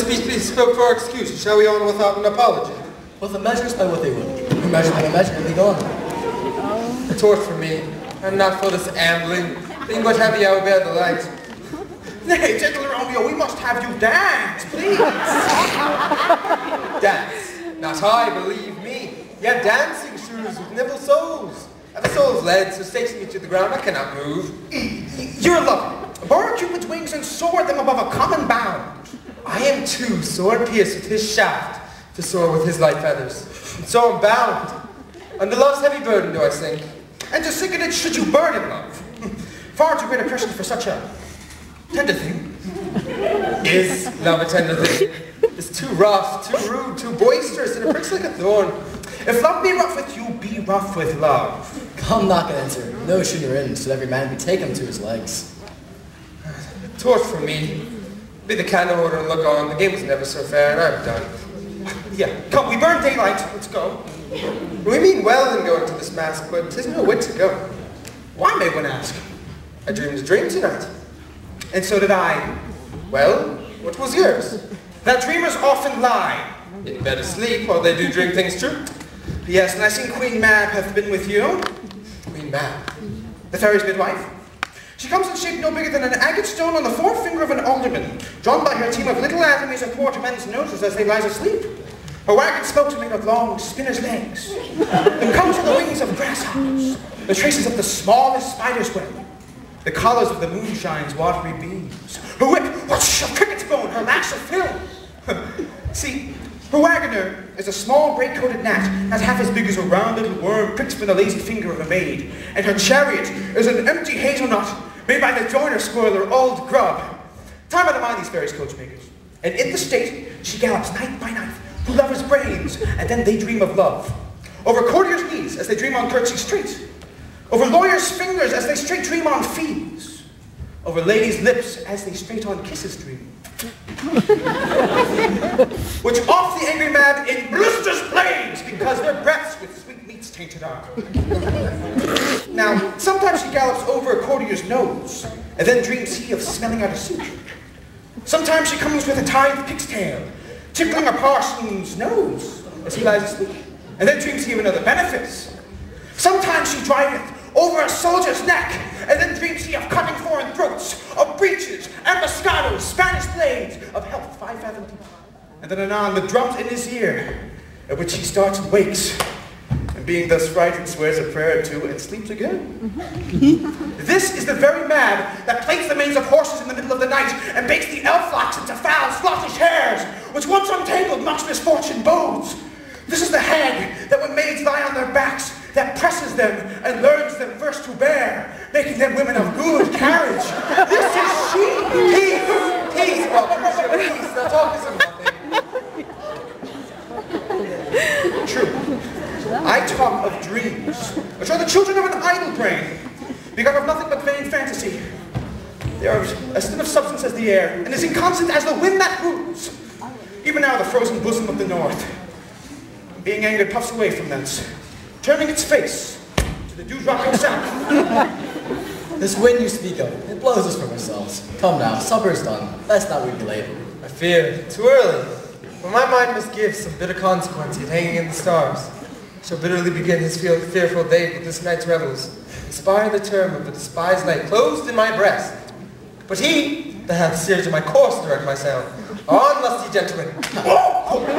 speech be spoke for our excuse. Shall we on without an apology? Well, the measures by what they will. The measure by the measure, and be gone. A torch for me. I'm not for this ambling. Being but heavy, I will bear the light. Nay, gentle Romeo, we must have you dance, please. Dance. Not I, believe me. Yet dancing shoes with nimble soles. I have a soul of lead, so stationing me to the ground, I cannot move. You're lovely. Borrow Cupid's wings and soar them above a common bound. I am too sword-pierced with his shaft to soar with his light feathers. And so I'm bound. Under love's heavy burden do I sink. And to sink in it should you burn in love. Far too great a person for such a tender thing. Is love a tender thing? It's too rough, too rude, too boisterous, and it pricks like a thorn. If love be rough with you, be rough with love. Come, knock and enter. No shooter in, should every man be taken to his legs. Torch for me. Be the candle holder and look on. The game was never so fair, and I'm done. Yeah, come, we burn daylight. Let's go. We mean well in going to this mask, but 'tis no whit to go. Why, may one ask? I dreamed a dream tonight. And so did I. Well, what was yours? That dreamers often lie. You'd better sleep while they do dream things true. Yes, and I seen Queen Mab hath been with you. Queen Mab. The fairy's midwife. She comes in shape no bigger than an agate stone on the forefinger of an alderman, drawn by her team of little atomies athwart men's noses as they rise asleep. Her wagon spokes are made of long spinner's legs. The comes are the wings of grasshoppers, the traces of the smallest spider's web, the collars of the moonshine's watery beams. Her whip, whoosh, of cricket's bone, her lash of film. See, her wagoner is a small gray-coated gnat, not half as big as a round little worm pricked from the lazy finger of a maid. And her chariot is an empty hazelnut made by the joiner spoiler, old grub. Time out of mind these fairies coachmakers. And in the state, she gallops night by night through lovers' brains, and then they dream of love. Over courtiers' knees as they dream on curtsy street. Over lawyers' fingers as they straight dream on fees. Over ladies' lips as they straight on kisses dream. Which off the angry mad in blisters blaze, because their breaths with sweet meats tainted are. Now, sometimes she gallops over a courtier's nose, and then dreams he of smelling out a suit. Sometimes she comes with a tithe pig's tail, tickling a parson's nose as he lies asleep, and then dreams he of another benefice. Sometimes she driveth over a soldier's neck, and then dreams he of cutting foreign throats, of breeches, ambuscados, Spanish blades, of health 5 fathom deep. And then anon the drums in his ear, at which he starts and wakes, and being thus frightened swears a prayer or two and sleeps again. This is the very mad that plates the manes of horses in the middle of the night and bakes the elf flocks into foul, slottish hairs, which once untangled much misfortune bodes. This is the hag that when maids lie on their backs, that presses them and learns them first to bear, making them women of good carriage. This is she! Peace, Mercutio, peace. Now talk is nothing. True. I talk of dreams, which are the children of an idle brain, begot of nothing but vain fantasy. They are as thin of substance as the air, and as inconstant as the wind that moves. Even now the frozen bosom of the north, being angered, puffs away from thence, turning its face to the dewdrop himself. This wind you speak of, it blows us from ourselves. Come now, supper's done. Let's not be late. I fear, too early. For my mind must give some bitter consequence yet hanging in the stars. Shall bitterly begin his fearful day with this night's revels. Inspire the term of the despised light closed in my breast. But he that hath steered to my course direct myself. On, lusty gentlemen. Oh!